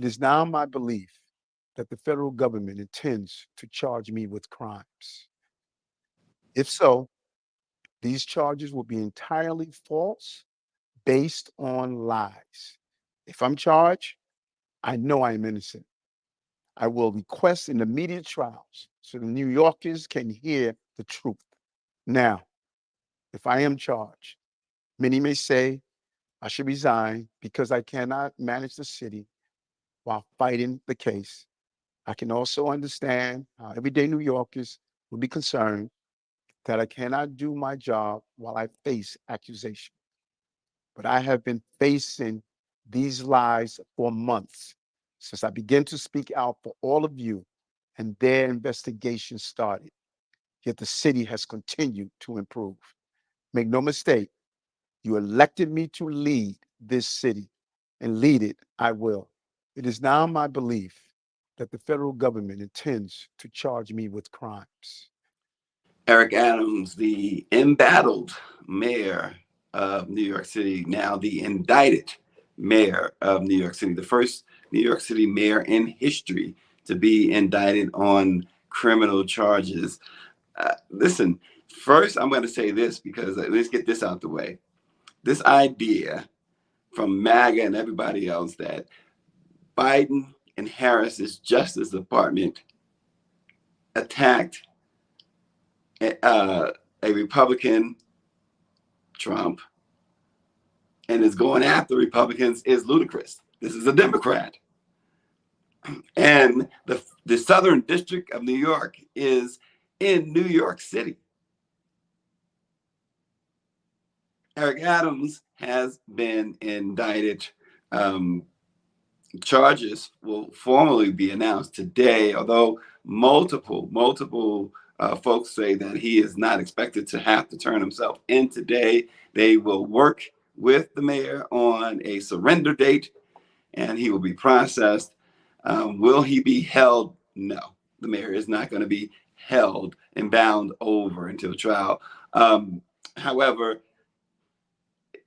It is now my belief that the federal government intends to charge me with crimes. If so, these charges will be entirely false based on lies. If I'm charged, I know I am innocent. I will request an immediate trials so the New Yorkers can hear the truth. Now, if I am charged, many may say I should resign because I cannot manage the city while fighting the case. I can also understand how everyday New Yorkers will be concerned that I cannot do my job while I face accusation. But I have been facing these lies for months since I began to speak out for all of you and their investigation started. Yet the city has continued to improve. Make no mistake, you elected me to lead this city, and lead it I will. It is now my belief that the federal government intends to charge me with crimes. Eric Adams, the embattled mayor of New York City, now the indicted mayor of New York City, the first New York City mayor in history to be indicted on criminal charges. Listen, first, I'm going to say this because let's get this out the way. This idea from MAGA and everybody else that Biden and Harris's Justice Department attacked a Republican, Trump, and is going after Republicans is ludicrous. This is a Democrat. And the Southern District of New York is in New York City. Eric Adams has been indicted. Charges will formally be announced today, although multiple folks say that he is not expected to have to turn himself in today. They will work with the mayor on a surrender date and he will be processed. Will he be held? No, the mayor is not going to be held and bound over until trial. However,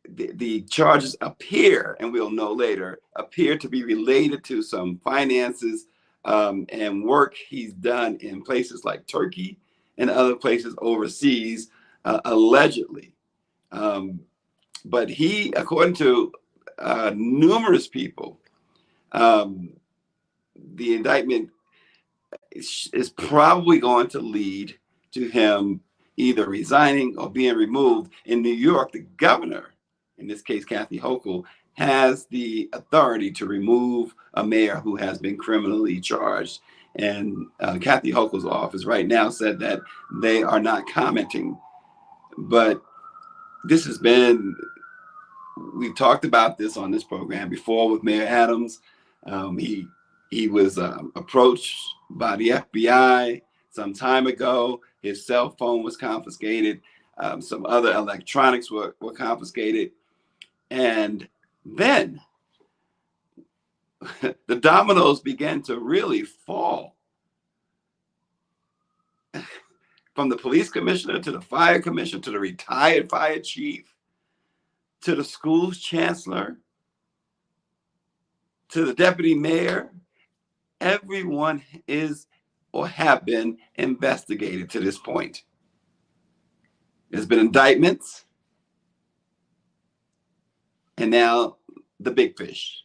the charges appear, and we'll know later, appear to be related to some finances and work he's done in places like Turkey and other places overseas, allegedly. But he, according to numerous people, the indictment is probably going to lead to him either resigning or being removed. In New York, the governor, in this case, Kathy Hochul, has the authority to remove a mayor who has been criminally charged. And Kathy Hochul's office right now said that they are not commenting. But this has been, we've talked about this on this program before with Mayor Adams. He was approached by the FBI some time ago. His cell phone was confiscated. Some other electronics were confiscated. And then the dominoes began to really fall from the police commissioner to the fire commissioner to the retired fire chief to the school's chancellor to the deputy mayor. Everyone is or have been investigated to this point. There's been indictments. And now the big fish,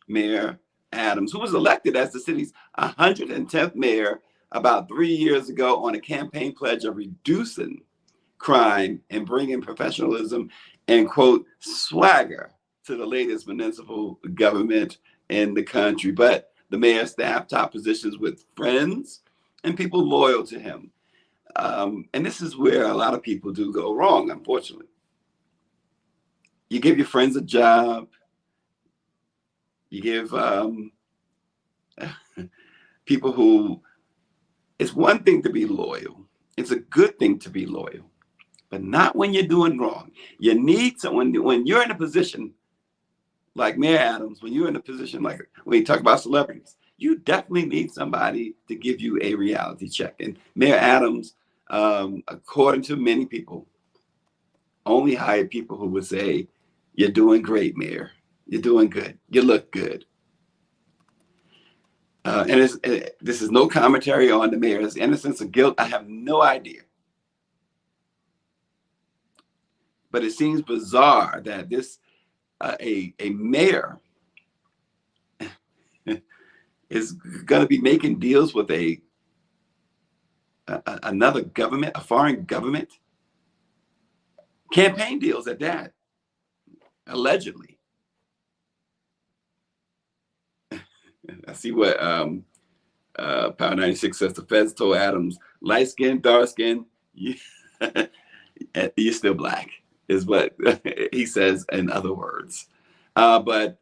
Mayor Adams, who was elected as the city's 110th mayor about 3 years ago on a campaign pledge of reducing crime and bringing professionalism and, quote, swagger to the latest municipal government in the country. But the mayor staffed top positions with friends and people loyal to him. And this is where a lot of people do go wrong, unfortunately. You give your friends a job. You give people who, it's one thing to be loyal. It's a good thing to be loyal, but not when you're doing wrong. You need someone, when you're in a position like Mayor Adams, when you're in a position like, when you talk about celebrities, you definitely need somebody to give you a reality check. And Mayor Adams, according to many people, only hired people who would say, "You're doing great, Mayor. You're doing good. You look good." This is no commentary on the mayor's innocence or guilt. I have no idea. But it seems bizarre that a mayor is going to be making deals with another government, a foreign government, campaign deals at that, allegedly. I see what Power 96 says. The feds told Adams, light skin, dark skin, you're still black, is what he says in other words. But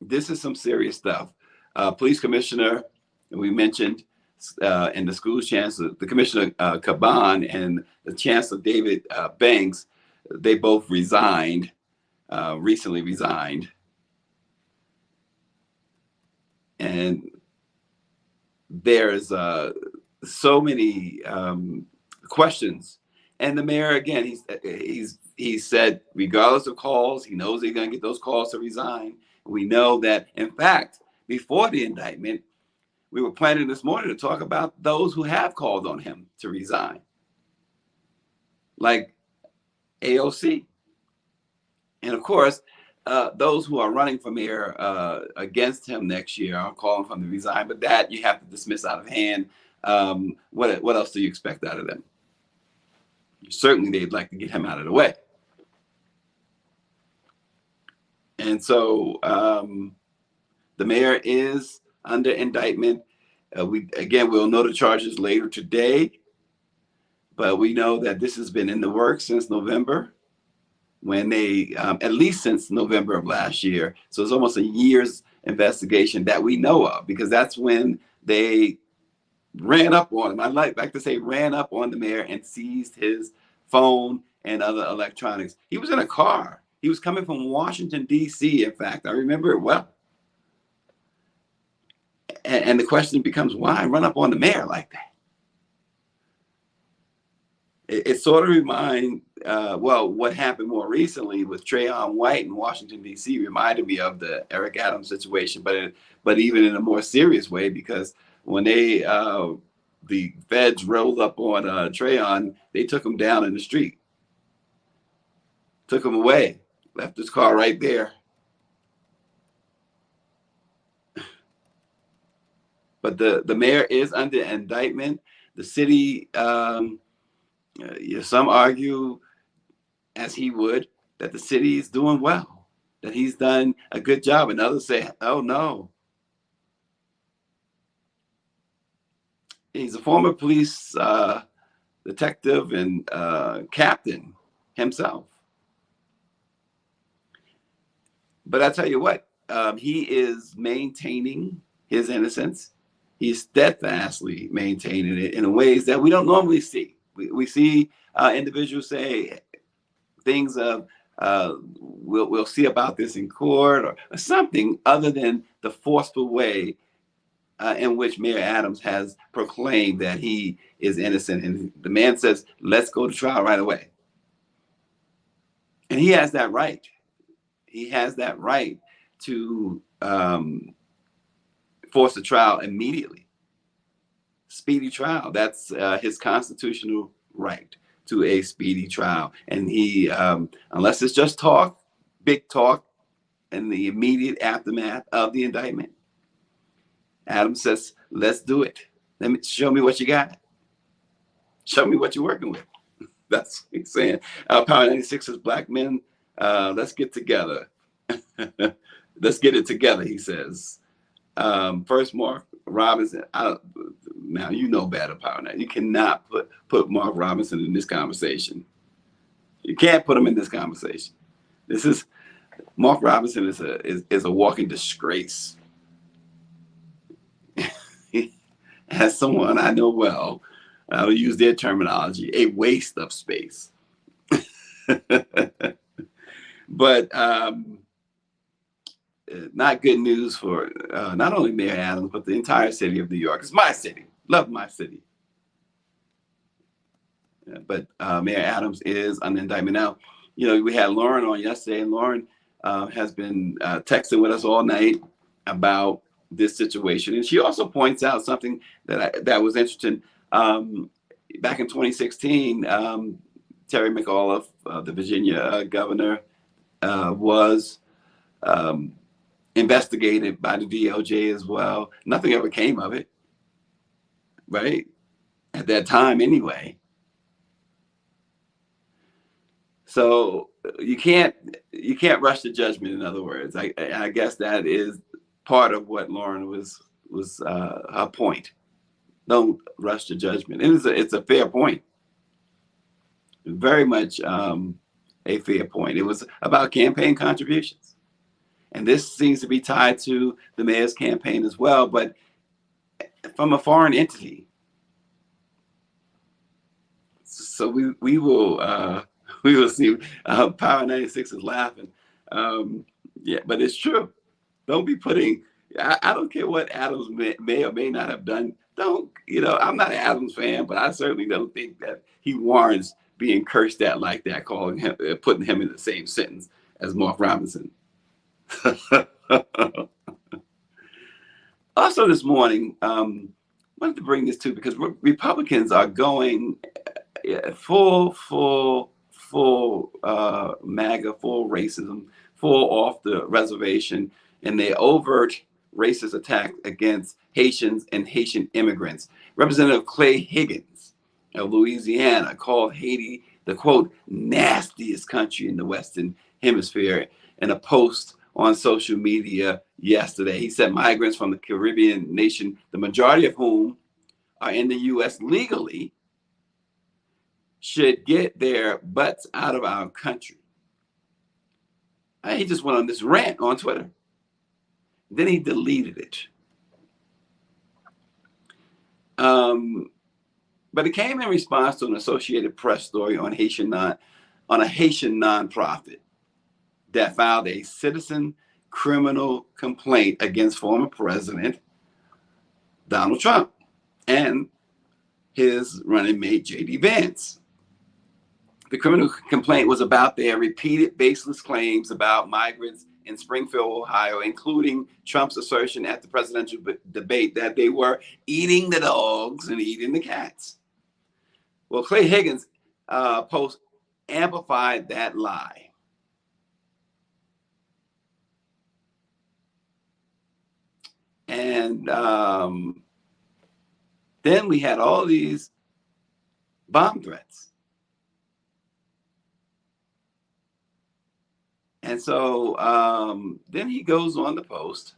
this is some serious stuff. Police commissioner, we mentioned, and the school chancellor, the commissioner Caban and the chancellor David Banks, they both resigned, recently resigned. And there's so many questions. And the mayor, again, he said, regardless of calls, he knows he's going to get those calls to resign. We know that, in fact, before the indictment, we were planning this morning to talk about those who have called on him to resign, like AOC. And of course, those who are running for mayor against him next year are calling for him to resign, but that you have to dismiss out of hand. What else do you expect out of them? Certainly, they'd like to get him out of the way. And so the mayor is under indictment. We'll know the charges later today, but we know that this has been in the works since November, when they, at least since November of last year. So it's almost a year's investigation that we know of, because that's when they ran up on him. I like to say ran up on the mayor and seized his phone and other electronics. He was in a car. He was coming from Washington, D.C. In fact, I remember it well. And the question becomes, why run up on the mayor like that? It sort of reminds, what happened more recently with Trayon White in Washington, D.C. reminded me of the Eric Adams situation, but even in a more serious way, because when the feds rolled up on Trayon, they took him down in the street, took him away, left his car right there. But the mayor is under indictment. The city, some argue, as he would, that the city is doing well, that he's done a good job, and others say, oh no. He's a former police detective and captain himself. But I tell you what, he is maintaining his innocence. He's steadfastly maintaining it in ways that we don't normally see. We see individuals say things of, we'll see about this in court, or something other than the forceful way in which Mayor Adams has proclaimed that he is innocent. And the man says, let's go to trial right away. And he has that right. He has that right to force a trial immediately. Speedy trial. That's his constitutional right to a speedy trial. And he, unless it's just talk, big talk, in the immediate aftermath of the indictment, Adams says, let's do it. Show me what you got. Show me what you're working with. That's what he's saying. Power 96 is black men. Let's get together. Let's get it together, he says. First, Mark Robinson. Now, you know better, Power 96. You cannot put Mark Robinson in this conversation. You can't put him in this conversation. Mark Robinson is a walking disgrace. As someone I know well, I will use their terminology, a waste of space. But not good news for not only Mayor Adams, but the entire city of New York. It's my city. Love my city. But Mayor Adams is under indictment. Now, we had Lauren on yesterday, and Lauren has been texting with us all night. about this situation. And she also points out something that was interesting. Back in 2016, Terry McAuliffe, the Virginia governor, was investigated by the DOJ as well. Nothing ever came of it, right? At that time, anyway. So you can't rush to judgment. In other words, I guess that is part of what Lauren was her point. Don't rush to judgment. It's a fair point. Very much a fair point. It was about campaign contributions. And this seems to be tied to the mayor's campaign as well, but from a foreign entity. So we will see. Power 96 is laughing. Yeah, but it's true. Don't be putting. I don't care what Adams may or may not have done. Don't, I'm not an Adams fan, but I certainly don't think that he warrants being cursed at like that, calling him, putting him in the same sentence as Mark Robinson. Also this morning, wanted to bring this too, because Republicans are going full MAGA, full racism, full off the reservation, and they overt racist attack against Haitians and Haitian immigrants. Representative Clay Higgins of Louisiana called Haiti the, quote, nastiest country in the Western Hemisphere in a post on social media yesterday. He said migrants from the Caribbean nation, the majority of whom are in the U.S. legally, should get their butts out of our country. He just went on this rant on Twitter. Then he deleted it. But it came in response to an Associated Press story on a Haitian nonprofit that filed a citizen criminal complaint against former President Donald Trump and his running mate, J.D. Vance. The criminal complaint was about their repeated baseless claims about migrants in Springfield, Ohio, including Trump's assertion at the presidential debate that they were eating the dogs and eating the cats. Well, Clay Higgins' post amplified that lie. And then we had all these bomb threats. And so then he goes on the post,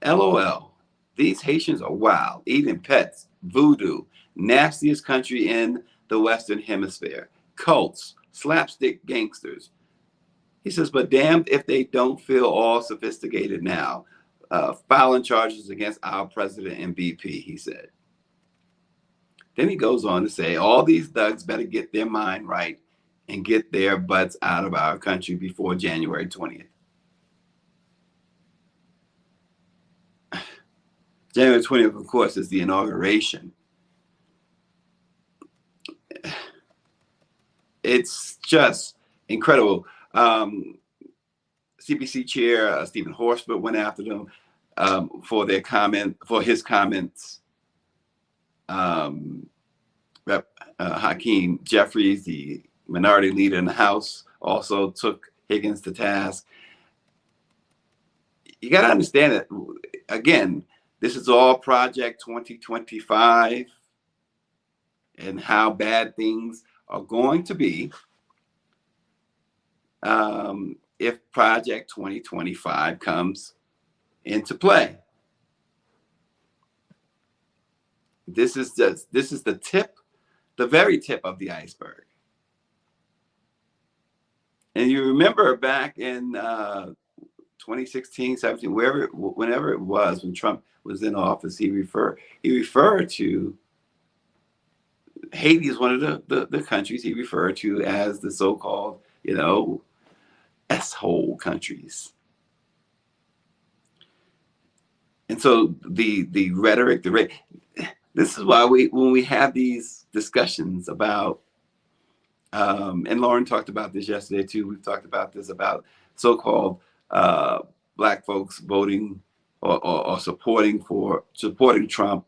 LOL, these Haitians are wild, eating pets, voodoo, nastiest country in the Western Hemisphere, cults, slapstick gangsters. He says, but damned if they don't feel all sophisticated now, filing charges against our president and VP, he said. Then he goes on to say, all these thugs better get their mind right and get their butts out of our country before January 20th. January 20th, of course, is the inauguration. It's just incredible. CBC chair Stephen Horsford went after them for his comments. Rep. Hakeem Jeffries, the minority leader in the House, also took Higgins to task. You got to understand that, again, this is all Project 2025 and how bad things are going to be if Project 2025 comes into play. This is the very tip of the iceberg. And you remember back in 2016, 17, whenever it was, when Trump was in office, he referred to Haiti as one of the countries he referred to as the so-called, S-hole countries. And so the rhetoric, this is why when we have these discussions about, and Lauren talked about this yesterday too, we've talked about this about so-called Black folks voting or supporting Trump,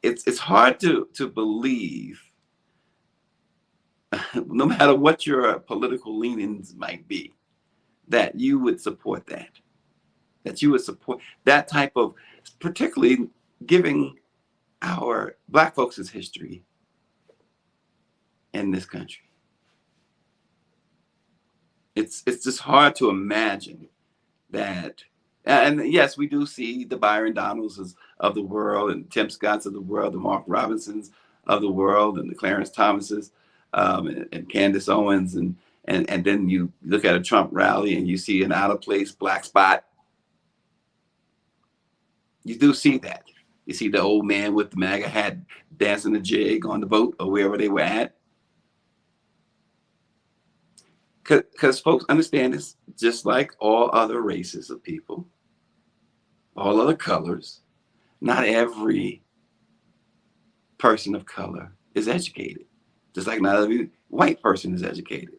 it's hard to believe, no matter what your political leanings might be, that you would support that you would support that type of, particularly giving our Black folks' history in this country. It's just hard to imagine that. And yes, we do see the Byron Donalds of the world, and Tim Scotts of the world, the Mark Robinsons of the world, and the Clarence Thomases, and Candace Owens, and then you look at a Trump rally and you see an out of place black spot. You do see that. You see the old man with the MAGA hat dancing a jig on the boat or wherever they were at. Because folks understand this, just like all other races of people, all other colors, not every person of color is educated. Just like not every white person is educated.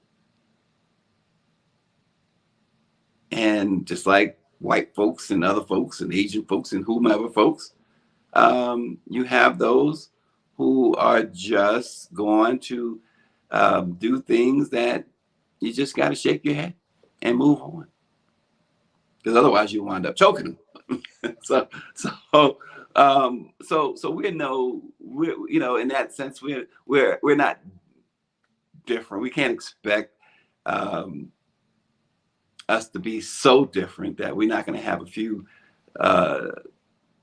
And just like white folks and other folks and Asian folks and whomever folks, you have those who are just going to do things that you just got to shake your head and move on, because otherwise you wind up choking them. so we're in that sense we're not different. We can't expect us to be so different that we're not going to have a few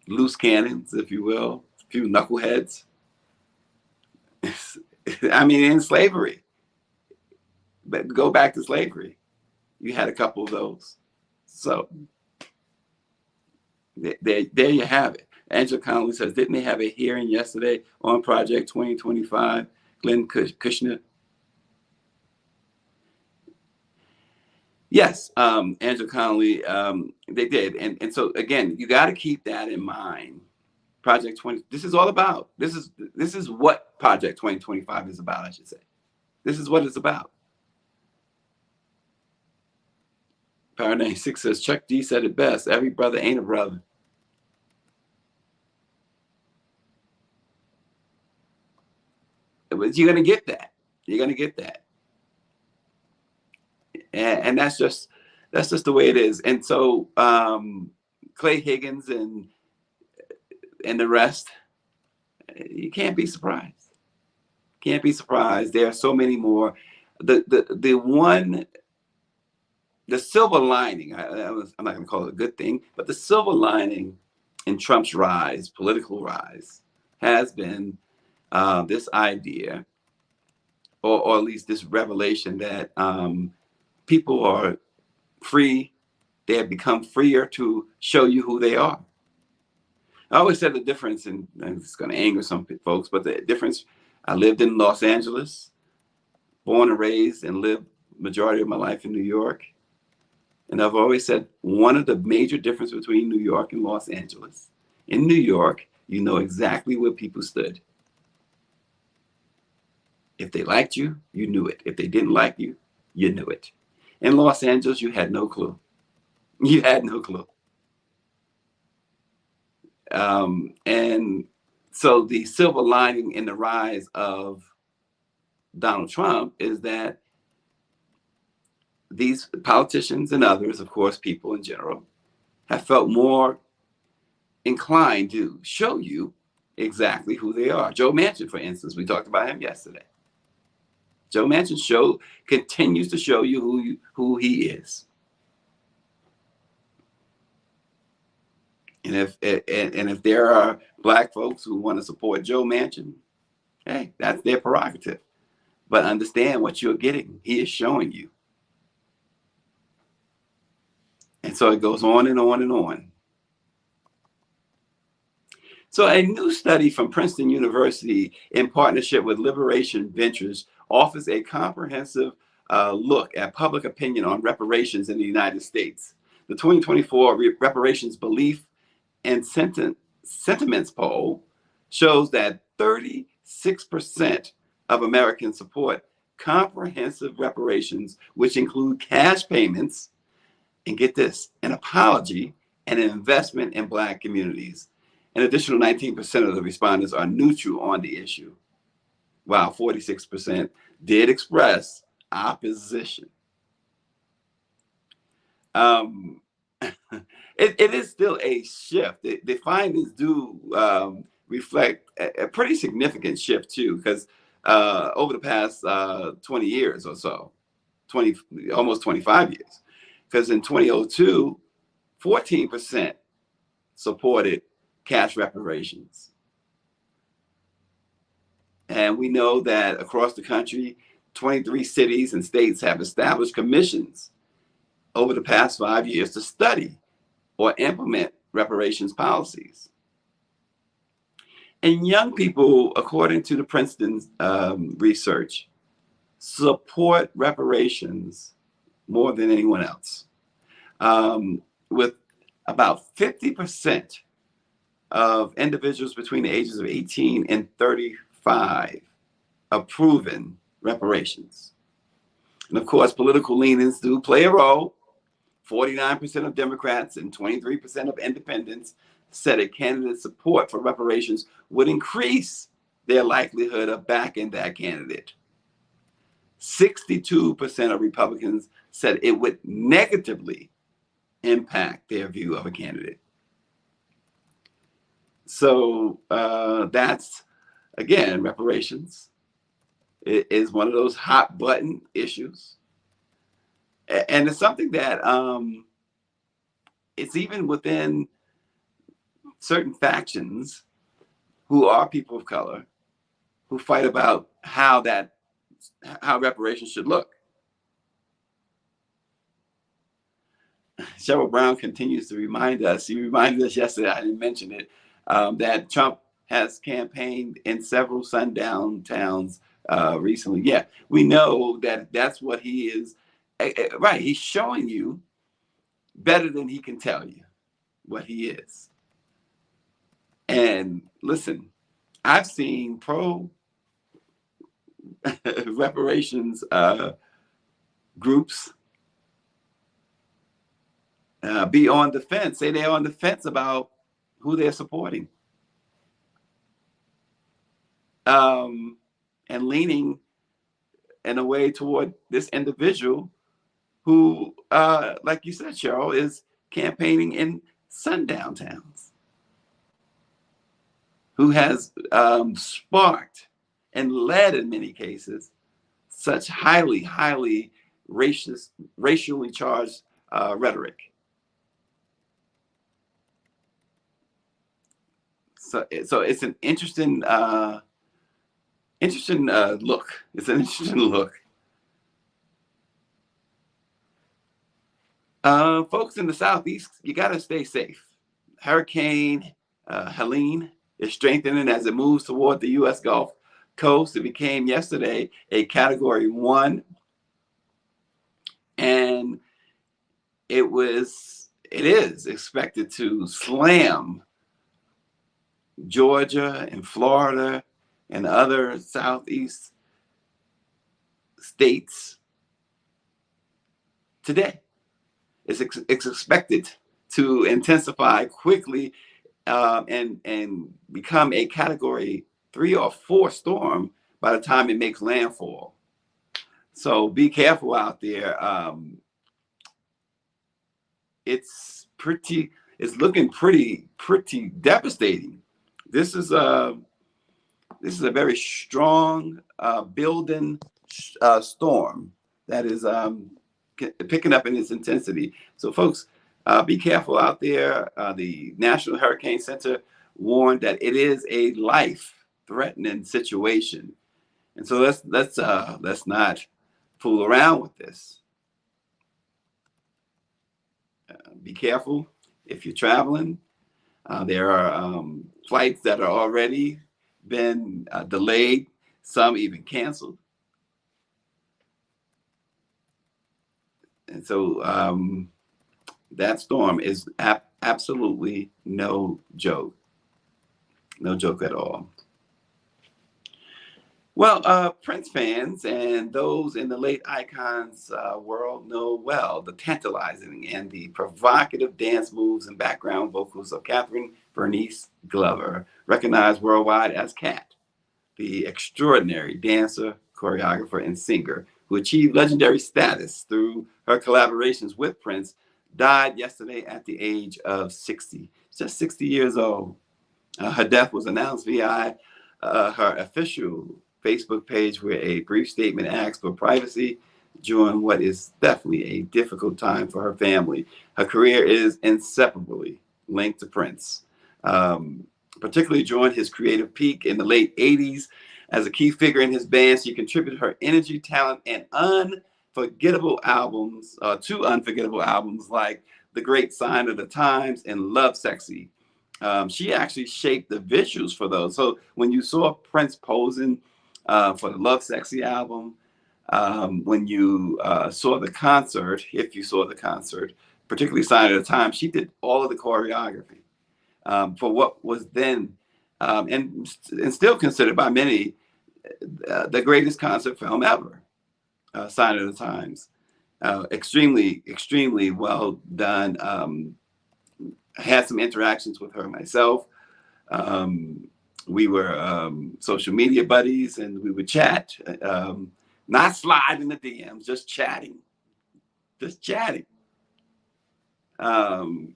loose cannons, if you will, a few knuckleheads. I mean, in slavery, but go back to slavery, you had a couple of those. So there you have it. Angela Connolly says, didn't they have a hearing yesterday on Project 2025? Glenn Kushner. Yes, Angela Connolly, they did. And so again, you got to keep that in mind. Project 20, this is all about. This is what Project 2025 is about, I should say. This is what it's about. Paradigm 6 says, Chuck D said it best, every brother ain't a brother. But you're going to get that. You're going to get that. And that's just the way it is. And so Clay Higgins and the rest, you can't be surprised. Can't be surprised. There are so many more. The silver lining, I'm not going to call it a good thing, but the silver lining in Trump's rise, political rise, has been this idea, or at least this revelation that people are free. They have become freer to show you who they are. I always said the difference, and it's going to anger some folks, but the difference, I lived in Los Angeles, born and raised, and lived majority of my life in New York. And I've always said one of the major differences between New York and Los Angeles, in New York, you know exactly where people stood. If they liked you, you knew it. If they didn't like you, you knew it. In Los Angeles, you had no clue. You had no clue. And so the silver lining in the rise of Donald Trump is that these politicians and others, of course, people in general, have felt more inclined to show you exactly who they are. Joe Manchin, for instance, we talked about him yesterday. Joe Manchin continues to show you who he is. And if there are Black folks who want to support Joe Manchin, hey, that's their prerogative. But understand what you're getting. He is showing you. And so it goes on and on and on. So a new study from Princeton University in partnership with Liberation Ventures offers a comprehensive look at public opinion on reparations in the United States. The 2024 Reparations Belief and Sentiments poll shows that 36% of Americans support comprehensive reparations, which include cash payments, and get this, an apology and an investment in Black communities. An additional 19% of the respondents are neutral on the issue, while 46% did express opposition. It is still a shift. The findings do reflect a pretty significant shift too, because over the past 20 years or so, almost 25 years, because in 2002, 14% supported cash reparations. And we know that across the country, 23 cities and states have established commissions over the past 5 years to study or implement reparations policies. And young people, according to the Princeton research, support reparations more than anyone else, with about 50% of individuals between the ages of 18 and 35 approving reparations. And of course, political leanings do play a role. 49% of Democrats and 23% of independents said a candidate's support for reparations would increase their likelihood of backing that candidate. 62% of Republicans said it would negatively impact their view of a candidate. So that's, again, reparations. It is one of those hot button issues. And it's something that it's even within certain factions who are people of color who fight about how reparations should look. Cheryl Brown continues to remind us, he reminded us yesterday, I didn't mention it, that Trump has campaigned in several sundown towns recently. Yeah, we know that that's what he is. Right, he's showing you better than he can tell you what he is. And listen, I've seen pro reparations groups be on the fence, say they're on the fence about who they're supporting, and leaning in a way toward this individual who, like you said, Cheryl, is campaigning in sundown towns, who has sparked and led, in many cases, such highly racially charged rhetoric. So it's an interesting look. It's an interesting look. Folks in the Southeast, you got to stay safe. Hurricane Helene is strengthening as it moves toward the U.S. Gulf Coast. It became yesterday a Category 1, and it is expected to slam Georgia and Florida and other Southeast states today. It's expected to intensify quickly and become a Category 3 or 4 storm by the time it makes landfall. So be careful out there. It's looking pretty devastating. This is a very strong building storm that is picking up in its intensity. So folks, be careful out there. The National Hurricane Center warned that it is a life-threatening situation, and so let's not fool around with this. Be careful if you're traveling. There are flights that are already been delayed, some even canceled. And so that storm is absolutely no joke. No joke at all. Well, Prince fans and those in the late icons world know well the tantalizing and the provocative dance moves and background vocals of Catherine Bernice Glover, recognized worldwide as Cat, the extraordinary dancer, choreographer, and singer who achieved legendary status through her collaborations with Prince, died yesterday at the age of 60, just 60 years old. Her death was announced via her official Facebook page, where a brief statement asked for privacy during what is definitely a difficult time for her family. Her career is inseparably linked to Prince, um, particularly during his creative peak in the late 80s. As a key figure in his band, she contributed her energy, talent, and unforgettable albums, two unforgettable albums like The Great Sign of the Times and Love Sexy. She actually shaped the visuals for those. So when you saw Prince posing for the Love Sexy album, when you saw the concert, if you saw the concert, particularly Sign of the Time, she did all of the choreography for what was then and still considered by many the greatest concert film ever, Sign of the Times. Extremely, extremely well done. I had some interactions with her myself. Um, we were social media buddies, and we would chat, not slide in the DMs, just chatting, just chatting. Um,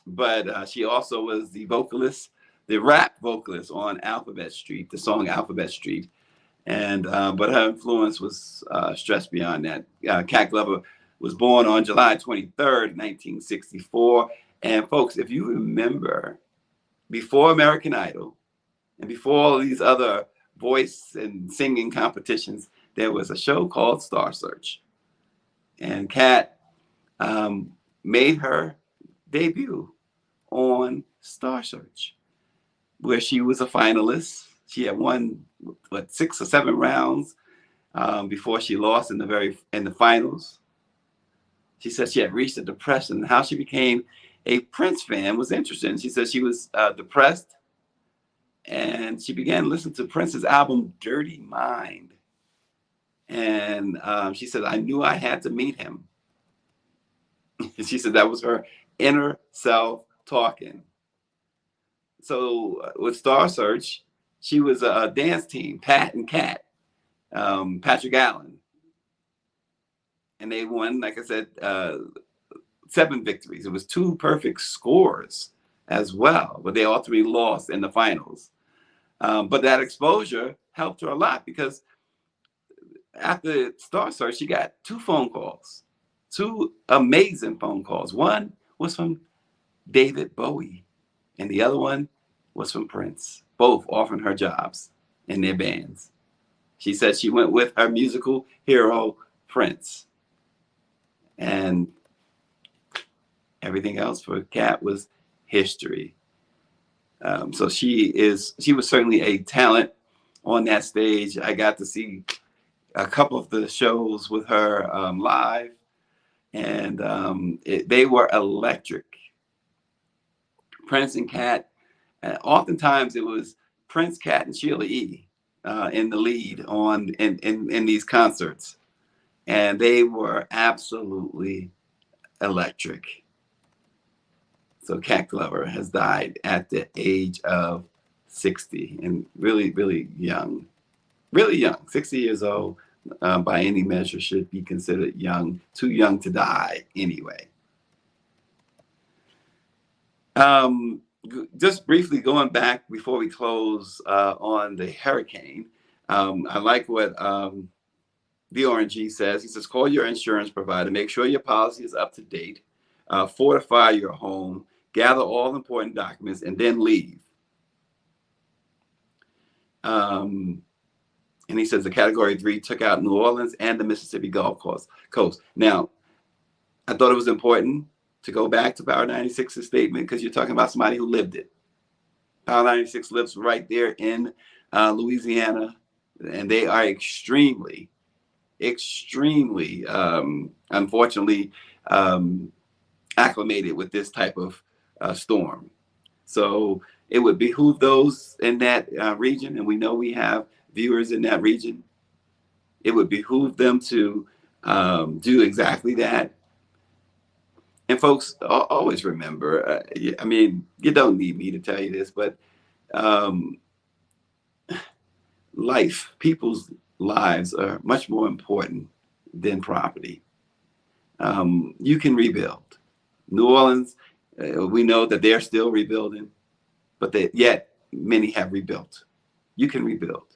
but she also was the vocalist, the rap vocalist on Alphabet Street, the song Alphabet Street. And but her influence was stretched beyond that. Cat Glover was born on July 23rd, 1964. And folks, if you remember, before American Idol and before all these other voice and singing competitions, there was a show called Star Search. And Cat made her debut on Star Search, where she was a finalist. She had won, what, 6 or 7 rounds before she lost in the finals. She said she had reached a depression. How she became a Prince fan was interesting. She said she was depressed, and she began listening to Prince's album Dirty Mind. And she said, I knew I had to meet him. She said that was her inner self talking. So with Star Search, she was a dance team, Pat and Cat, Patrick Allen. And they won, like I said, 7 victories. It was 2 perfect scores as well, but they ultimately lost in the finals. But that exposure helped her a lot, because after Star Search, she got 2 phone calls, 2 amazing phone calls. One was from David Bowie, and the other one was from Prince, both offering her jobs in their bands. She said she went with her musical hero, Prince. And everything else for Cat was history. So she was certainly a talent on that stage. I got to see a couple of the shows with her live, and they were electric. Prince and Cat, oftentimes it was Prince, Cat, and Sheila E. In the lead in these concerts, and they were absolutely electric. So Cat Glover has died at the age of 60, and really, really young. Really young, 60 years old, by any measure should be considered young, too young to die anyway. Just briefly going back before we close on the hurricane, I like what the RNG says. He says, call your insurance provider, make sure your policy is up to date, fortify your home, gather all important documents, and then leave. And he says the Category 3 took out New Orleans and the Mississippi Gulf Coast. Now, I thought it was important to go back to Power 96's statement, because you're talking about somebody who lived it. Power 96 lives right there in Louisiana, and they are extremely, unfortunately, acclimated with this type of storm. So it would behoove those in that region, and we know we have viewers in that region, it would behoove them to do exactly that. And folks, always remember, I mean, you don't need me to tell you this, but um, people's lives are much more important than property. You can rebuild. New Orleans, we know that they're still rebuilding, but yet many have rebuilt. You can rebuild.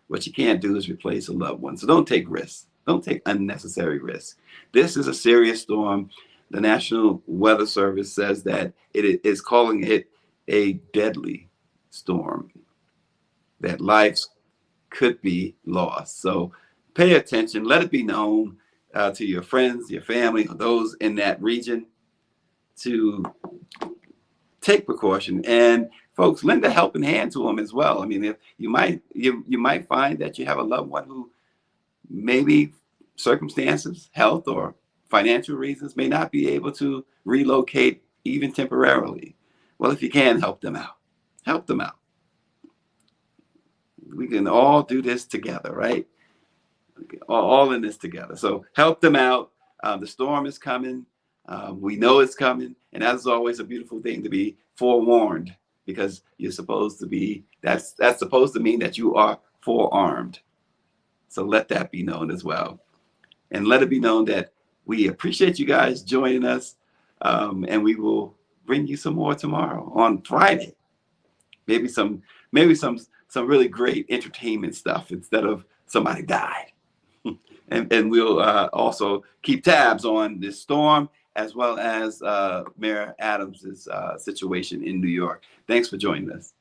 What you can't do is replace a loved one. So don't take risks. Don't take unnecessary risks. This is a serious storm. The National Weather Service says that it is calling it a deadly storm, that lives could be lost. So pay attention. Let it be known to your friends, your family, those in that region to take precaution. And folks, lend a helping hand to them as well. I mean, if you might find that you have a loved one who maybe circumstances, health or financial reasons may not be able to relocate even temporarily. Well, if you can, help them out. Help them out. We can all do this together, right? All in this together. So help them out. The storm is coming. We know it's coming. And that's always a beautiful thing, to be forewarned, because you're supposed to be, that's supposed to mean that you are forearmed. So let that be known as well. And let it be known that we appreciate you guys joining us. And we will bring you some more tomorrow on Friday. Maybe some really great entertainment stuff instead of somebody died. And we'll also keep tabs on this storm, as well as Mayor Adams's situation in New York. Thanks for joining us.